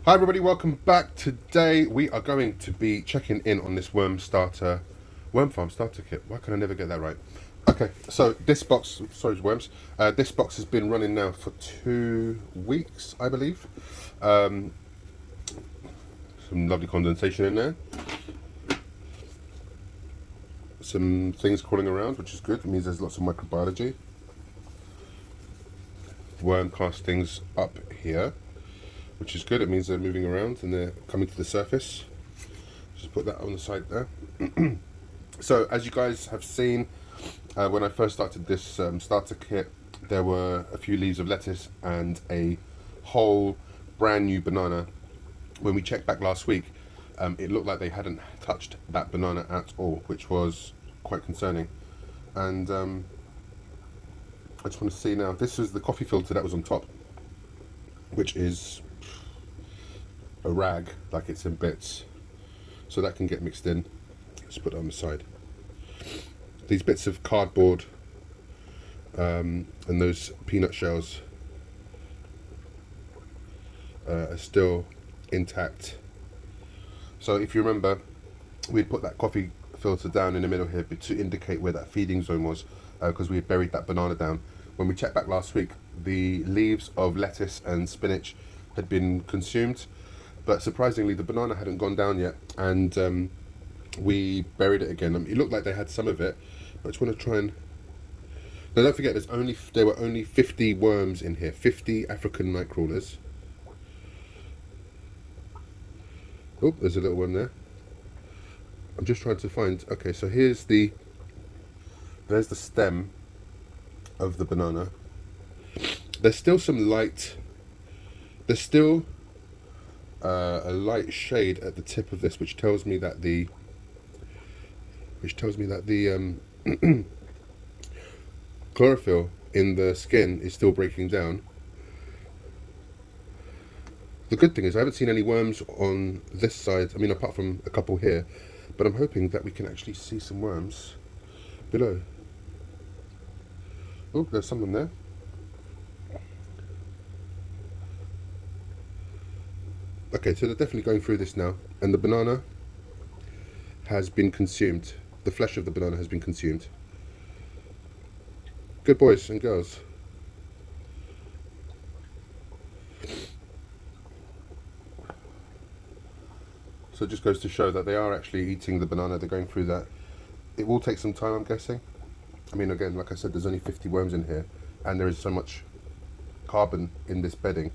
Hi everybody, welcome back. Today we are going to be checking in on this worm farm starter kit. Why can I never get that right? Okay, so this box, sorry worms, this box has been running now for 2 weeks, I believe. Some lovely condensation in there. Some things crawling around, which is good. It means there's lots of microbiology. Worm castings up here, which is good. It means they're moving around and they're coming to the surface. Just put that on the side there. So as you guys have seen, when I first started this starter kit, there were a few leaves of lettuce and a whole brand new banana. When we checked back last week, it looked like they hadn't touched that banana at all, which was quite concerning. And I just want to see now, this is the coffee filter that was on top, which is a rag, like it's in bits, so that can get mixed in. Let's put it on the side. These bits of cardboard and those peanut shells are still intact. So if you remember, we'd put that coffee filter down in the middle here to indicate where that feeding zone was, because we had buried that banana down. When we checked back last week, the leaves of lettuce and spinach had been consumed, but surprisingly the banana hadn't gone down yet, and we buried it again. It looked like they had some of it, but I just want to try and... Now don't forget, there were only 50 worms in here, 50 African night crawlers. Oh, there's a little one there. I'm just trying to find... Okay, so there's the stem of the banana. There's still some light... There's still a light shade at the tip of this, which tells me that the chlorophyll in the skin is still breaking down. The good thing is I haven't seen any worms on this side, I mean apart from a couple here, but I'm hoping that we can actually see some worms below. Oh, there's some of them there. Okay, so they're definitely going through this now, and the banana has been consumed. The flesh of the banana has been consumed. Good boys and girls. So it just goes to show that they are actually eating the banana, they're going through that. It will take some time, I'm guessing. I mean, again, like I said, there's only 50 worms in here, and there is so much carbon in this bedding.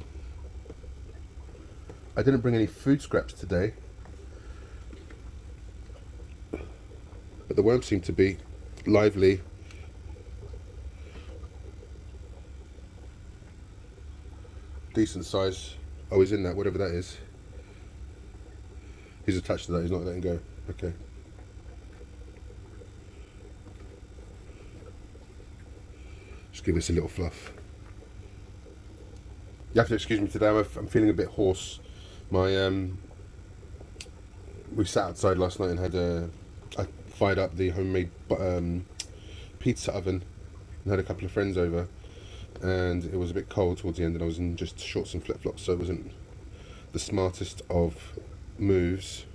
I didn't bring any food scraps today, but the worms seem to be lively. Decent size. Oh, he's in that, whatever that is. He's attached to that, he's not letting go. Okay. Just give this a little fluff. You have to excuse me today, I'm feeling a bit hoarse. We sat outside last night and I fired up the homemade pizza oven and had a couple of friends over, and it was a bit cold towards the end, and I was in just shorts and flip-flops, so it wasn't the smartest of moves.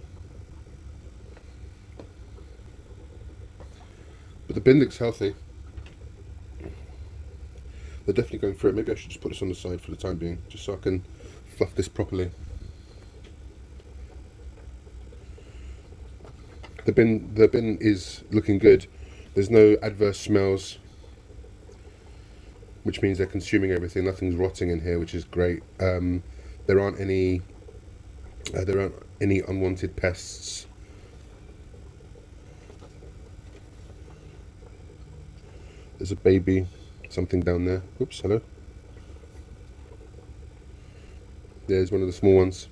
But the bin looks healthy. They're definitely going through it. Maybe I should just put this on the side for the time being, just so I can fluff this properly. The bin is looking good. There's no adverse smells, which means they're consuming everything. Nothing's rotting in here, which is great. There aren't any unwanted pests. There's a baby, something down there. Oops, hello. There's one of the small ones.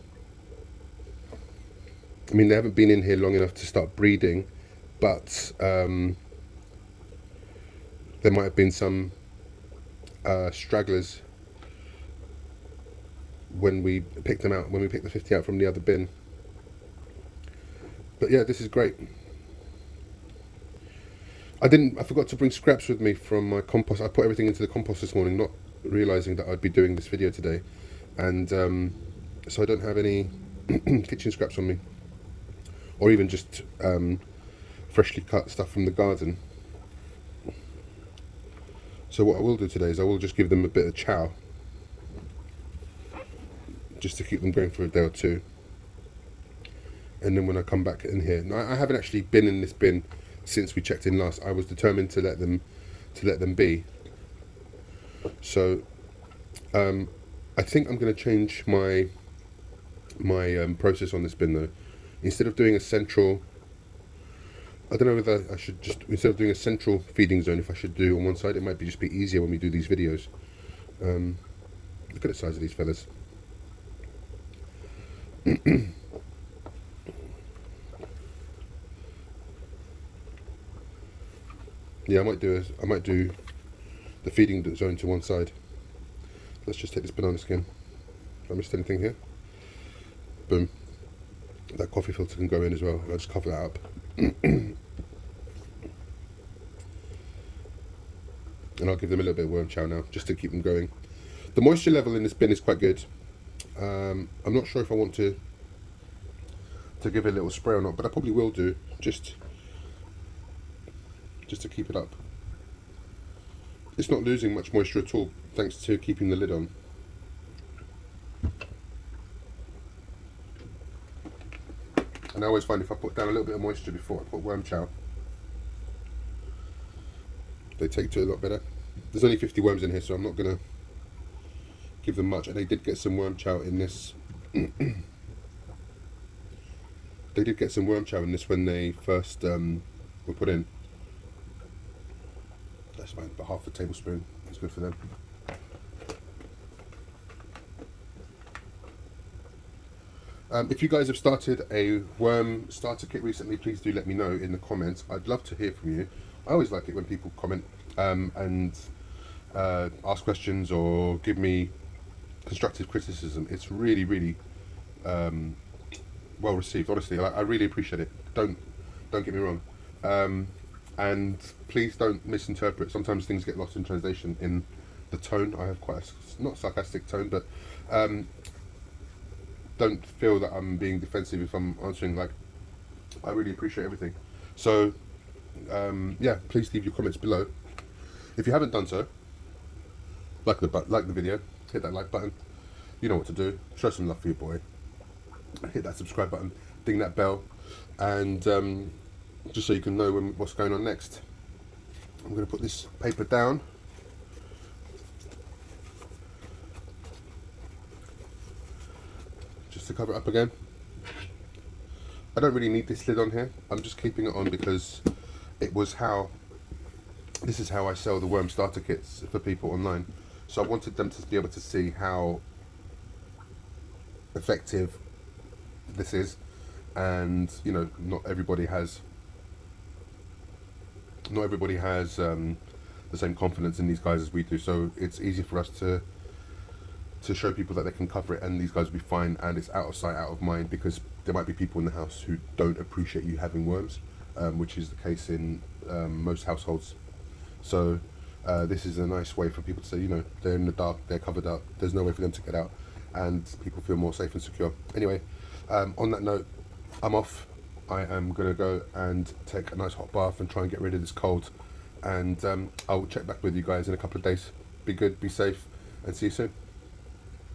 I mean, they haven't been in here long enough to start breeding, but there might have been some stragglers when we picked them out, when we picked the 50 out from the other bin. But yeah, this is great. I forgot to bring scraps with me from my compost. I put everything into the compost this morning, not realising that I'd be doing this video today. And so I don't have any kitchen scraps on me, or even just freshly cut stuff from the garden. So what I will do today is I will just give them a bit of chow, just to keep them going for a day or two. And then when I come back in here, now I haven't actually been in this bin since we checked in last. I was determined to let them be. So I think I'm going to change my process on this bin though. Instead of doing a central, I don't know whether I should just, instead of doing a central feeding zone, if I should do on one side. It might be just be easier when we do these videos. Look at the size of these feathers. Yeah, I might do the feeding zone to one side. Let's just take this banana skin. Have I missed anything here? Boom. That coffee filter can go in as well. I'll just cover that up. And I'll give them a little bit of worm chow now, just to keep them going. The moisture level in this bin is quite good. I'm not sure if I want to give it a little spray or not, but I probably will do, just to keep it up. It's not losing much moisture at all, thanks to keeping the lid on. And I always find if I put down a little bit of moisture before I put worm chow, they take to it a lot better. There's only 50 worms in here, so I'm not going to give them much. And they did get some worm chow in this. They did get some worm chow in this when they first were put in. That's fine, but half a tablespoon is good for them. If you guys have started a worm starter kit recently, please do let me know in the comments. I'd love to hear from you. I always like it when people comment and ask questions or give me constructive criticism. It's really, really well received. Honestly, I really appreciate it. Don't get me wrong. And please don't misinterpret. Sometimes things get lost in translation in the tone. I have quite a, not sarcastic tone, but don't feel that I'm being defensive if I'm answering. Like, I really appreciate everything. So yeah, please leave your comments below. If you haven't done so, like the video, hit that like button. You know what to do. Show some love for your boy. Hit that subscribe button, ding that bell, and just so you can know what's going on next. I'm going to put this paper down. Just to cover it up again. I don't really need this lid on here. I'm just keeping it on because this is how I sell the worm starter kits for people online. So I wanted them to be able to see how effective this is, and you know, not everybody has the same confidence in these guys as we do. So it's easy for us to show people that they can cover it and these guys will be fine, and it's out of sight, out of mind, because there might be people in the house who don't appreciate you having worms, which is the case in most households. So this is a nice way for people to say, you know, they're in the dark, they're covered up, there's no way for them to get out, and people feel more safe and secure. Anyway, on that note, I'm off. I am going to go and take a nice hot bath and try and get rid of this cold, and I'll check back with you guys in a couple of days. Be good, be safe, and see you soon.